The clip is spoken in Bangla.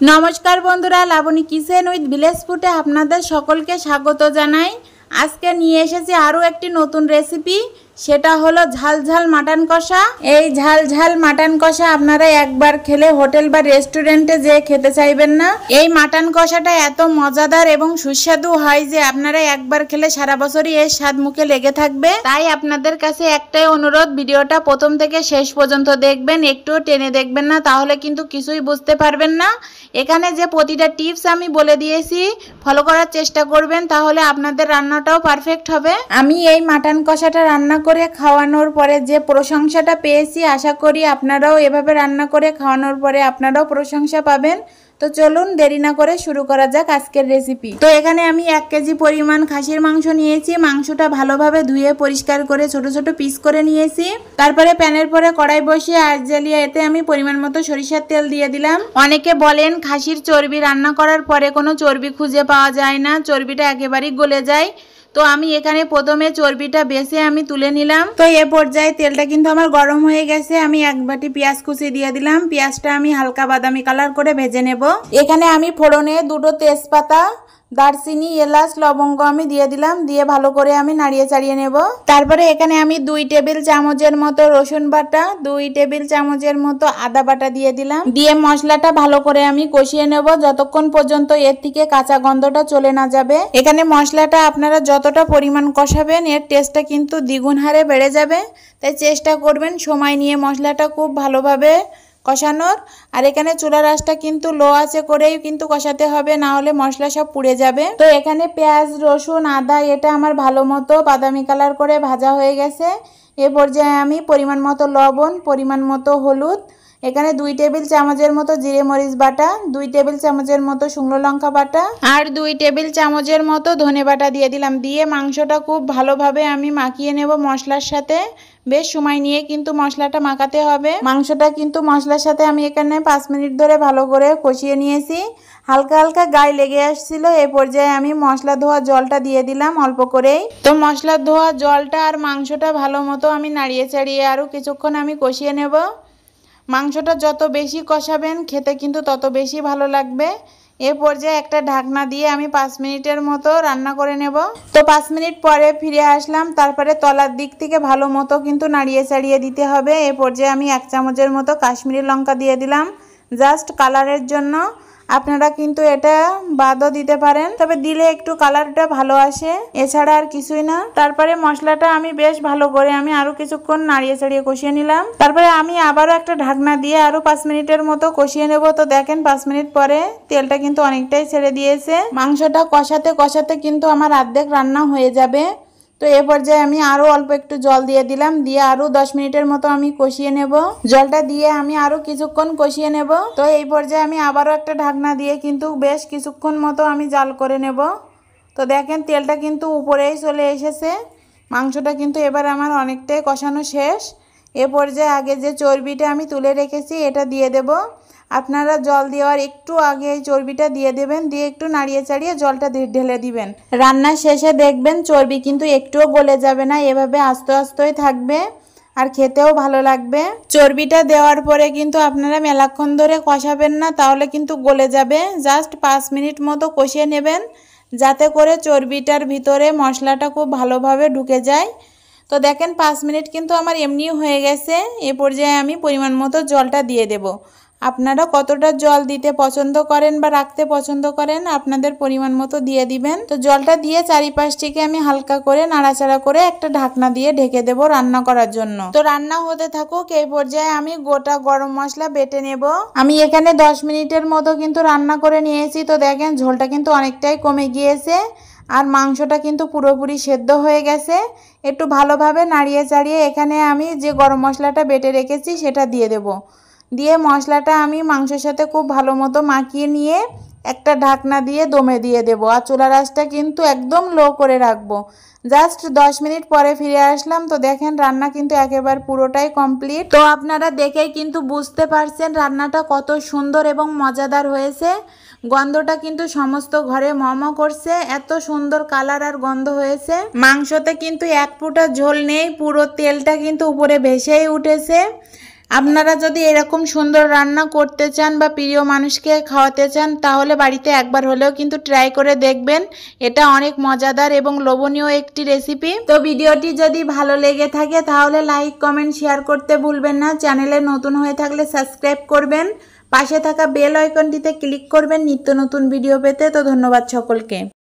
नमस्कार बंधुरा लावणी किचेन उइथ विलेज फुडे आपनादेर सकलके स्वागत जानाई। आजके निये एसेछि आरो एकटी नतून रेसिपि, सेटा हलो झाल झाल माटन कषा। এই ঝাল ঝাল মাটন কষা আপনারা একবার খেলে হোটেল বা রেস্টুরেন্টে যে খেতে চাইবেন না। এই মাটন কষাটা এত মজাদার এবং সুস্বাদু হয় যে আপনারা একবার খেলে সারা বছরই এর স্বাদ মুখে লেগে থাকবে। তাই আপনাদের কাছে একটাই অনুরোধ, ভিডিওটা প্রথম থেকে শেষ পর্যন্ত দেখবেন, একটুও টেনে দেখবেন না, তাহলে কিন্তু কিছুই বুঝতে পারবেন না। এখানে যে প্রতিটা টিপস আমি বলে দিয়েছি ফলো করার চেষ্টা করবেন, তাহলে আপনাদের রান্নাটাও পারফেক্ট হবে। আমি এই মাটন কষাটা রান্না করে খাওয়ানোর পরে যে প্রশংসাটা পেয়েছি, আশা করি আপনারাও এভাবে রান্না করে খাওয়ানোর পরে আপনারাও প্রশংসা পাবেন। তো চলুন দেরি না করে শুরু করা যাক আজকের রেসিপি। তো এখানে আমি 1 কেজি পরিমাণ খাসির মাংস নিয়েছি। মাংসটা ভালোভাবে ধুয়ে পরিষ্কার করে ছোট ছোট পিস করে নিয়েছি। তারপরে প্যানের পরে কড়াই বসিয়ে আঁচ জ্বালিয়ে এতে আমি পরিমাণ মতো সরিষার তেল দিয়ে দিলাম। অনেকে বলেন খাসির চর্বি রান্না করার পরে কোনো চর্বি খুঁজে পাওয়া যায় না, চর্বিটা একেবারেই গলে যায়। তো আমি এখানে প্রথমে চর্বিটা বেছে আমি তুলে নিলাম। তো এ পর্যায়ে তেলটা কিন্তু আমার গরম হয়ে গেছে। আমি 1 বাটি পেঁয়াজ কুচি দিয়ে দিলাম। পেঁয়াজটা আমি হালকা বাদামি কালার করে ভেজে নেব। এখানে আমি ফোড়নে 2টো তেজপাতা, দারচিনি, এলাচ, লবঙ্গ আমি দিয়ে দিলাম। দিয়ে ভালো করে আমি নাড়িয়ে চাড়িয়ে নেব। তারপরে এখানে আমি 2 টেবিল চামচের মতো রসুন বাটা, 2 টেবিল চামচের মতো আদা বাটা দিয়ে দিলাম। দিয়ে মশলাটা ভালো করে আমি কষিয়ে নেব যতক্ষণ পর্যন্ত এর থেকে কাঁচা গন্ধটা চলে না যাবে। এখানে মশলাটা আপনারা যতটা পরিমাণ কষাবেন এর টেস্টটা কিন্তু দ্বিগুণ হারে বেড়ে যাবে। তাই চেষ্টা করবেন সময় নিয়ে মশলাটা খুব ভালোভাবে কষানোর। আর এখানে চুলার আঁচটা কিন্তু লো আঁচে করেই কিন্তু কষাতে হবে, না হলে মশলা সব পুড়ে যাবে। তো এখানে পেঁয়াজ, রসুন, আদা এটা আমার ভালো মতো বাদামি কালার করে ভাজা হয়ে গেছে। এ পর্যায়ে আমি পরিমাণ মতো লবণ, পরিমাণ মতো হলুদ, এখানে 2 টেবিল চামচের মতো জিরে মরিচ বাটা, 2 টেবিল চামচের মতো শুকনো লঙ্কা বাটা আর 2 টেবিল চামচের মতো ধনে বাটা দিয়ে দিলাম। দিয়ে মাংসটা খুব ভালোভাবে আমি মাখিয়ে নেব মশলার সাথে। বেশ সময় নিয়ে কিন্তু মশলাটা মাখাতে হবে। মাংসটা কিন্তু মশলার সাথে আমি এখানে 5 মিনিট ধরে ভালো করে কষিয়ে নিয়েছি। হালকা হালকা গায়ে লেগে আসছিল। এই পর্যায়ে আমি মশলা ধোয়া জলটা দিয়ে দিলাম অল্প করেই। তো মশলা ধোয়া জলটা আর মাংসটা ভালো মতো আমি নাড়িয়ে চাড়িয়ে আরও কিছুক্ষণ আমি কষিয়ে নেব। মাংসটা যত বেশি কষাবেন খেতে কিন্তু তত বেশি ভালো লাগবে। এ পর্যায়ে একটা ঢাকনা দিয়ে আমি 5 মিনিটের মতো রান্না করে নেব। তো 5 মিনিট পরে ফিরে আসলাম। তারপরে তলার দিক থেকে ভালো মতো কিন্তু নাড়িয়ে চাড়িয়ে দিতে হবে। এ পর্যায়ে আমি 1 চামচের মতো কাশ্মীরি লঙ্কা দিয়ে দিলাম জাস্ট কালারের জন্য। আপনারা কিন্তু এটা বাদও দিতে পারেন, তবে দিলে একটু কালারটা ভালো আসে, এছাড়া আর কিছুই না। তারপরে মশলাটা আমি বেশ ভালো করে আমি আরো কিছুক্ষণ নাড়িয়ে চাড়িয়ে কষিয়ে নিলাম। তারপরে আমি আবারও একটা ঢাকনা দিয়ে আরো 5 মিনিটের মতো কষিয়ে নেব। তো দেখেন 5 মিনিট পরে তেলটা কিন্তু অনেকটাই ছেড়ে দিয়েছে। মাংসটা কষাতে কষাতে কিন্তু আমার অর্ধেক রান্না হয়ে যাবে। তো এ পর্যায়ে আমি আরো অল্প একটু জল দিয়ে দিলাম। দিয়ে আরো 10 মিনিটের মতো আমি কষিয়ে নেব। জলটা দিয়ে আমি আরো কিছুক্ষণ কষিয়ে নেব। তো এই পর্যায়ে আমি আবারও একটা ঢাকনা দিয়ে কিন্তু বেশ কিছুক্ষণ মতো আমি জাল করে নেব। তো দেখেন তেলটা কিন্তু উপরেই চলে এসেছে। মাংসটা কিন্তু এবার আমার অনেকটাই কষানো শেষ। এ পর্যায়ে আগে যে চর্বিটা আমি তুলে রেখেছি এটা দিয়ে দেব। আপনারা জল দেওয়ার একটু আগে এই চর্বিটা দিয়ে দেবেন, দিয়ে একটু নাড়িয়ে চাড়িয়ে জলটা ঢেলে দিবেন। রান্নার শেষে দেখবেন চর্বি কিন্তু একটুও গলে যাবে না, এভাবে আস্তে আস্তেই থাকবে আর খেতেও ভালো লাগবে। চর্বিটা দেওয়ার পরে কিন্তু আপনারা মেলাক্ষণ ধরে কষাবেন না, তাহলে কিন্তু গলে যাবে। জাস্ট 5 মিনিট মতো কষিয়ে নেবেন, যাতে করে চর্বিটার ভিতরে মশলাটা খুব ভালোভাবে ঢুকে যায়। তো দেখেন 5 মিনিট কিন্তু আমার এমনিও হয়ে গেছে। এ পর্যায়ে আমি পরিমাণ মতো জলটা দিয়ে দেব। আপনারা কতটা জল দিতে পছন্দ করেন বা রাখতে পছন্দ করেন আপনাদের পরিমাণ মতো দিয়ে দিবেন। তো জলটা দিয়ে চারিপাশ থেকে আমি হালকা করে নাড়াচাড়া করে একটা ঢাকনা দিয়ে ঢেকে দেব রান্না করার জন্য। তো রান্না হতে থাকুক। এই পর্যায়ে আমি গোটা গরম মশলা বেটে নেব। আমি এখানে 10 মিনিটের মতো কিন্তু রান্না করে নিয়েছি। তো দেখেন ঝোলটা কিন্তু অনেকটাই কমে গিয়েছে আর মাংসটা কিন্তু পুরোপুরি সেদ্ধ হয়ে গেছে। একটু ভালোভাবে নাড়িয়ে চাড়িয়ে এখানে আমি যে গরম মশলাটা বেটে রেখেছি সেটা দিয়ে দেব। দিয়ে মশলাটা আমি মাংসের সাথে খুব ভালো মতো মাখিয়ে নিয়ে একটা ঢাকনা দিয়ে দমে দিয়ে দেব। আর চুলার আঁচটা কিন্তু একদম লো করে রাখবো। জাস্ট 10 মিনিট পরে ফিরে আসলাম। তো দেখেন রান্না কিন্তু একেবারে পুরোটাই কমপ্লিট। তো আপনারা দেখেই কিন্তু বুঝতে পারছেন রান্নাটা কত সুন্দর এবং মজাদার হয়েছে। গন্ধটা কিন্তু সমস্ত ঘরে মম করছে, এত সুন্দর কালার আর গন্ধ হয়েছে। মাংসতে কিন্তু এক ফোঁটা ঝোল নেই, পুরো তেলটা কিন্তু উপরে ভেসেই উঠেছে। আপনারা যদি এরকম সুন্দর রান্না করতে চান বা প্রিয় মানুষকে খাওয়াতে চান তাহলে বাড়িতে একবার হলেও কিন্তু ট্রাই করে দেখবেন। এটা অনেক মজাদার এবং লোভনীয় একটি রেসিপি। তো ভিডিওটি যদি ভালো লেগে থাকে তাহলে লাইক, কমেন্ট, শেয়ার করতে ভুলবেন না। চ্যানেলে নতুন হয়ে থাকলে সাবস্ক্রাইব করবেন, পাশে থাকা বেল আইকনটিতে ক্লিক করবেন নিত্য নতুন ভিডিও পেতে। তো ধন্যবাদ সকলকে।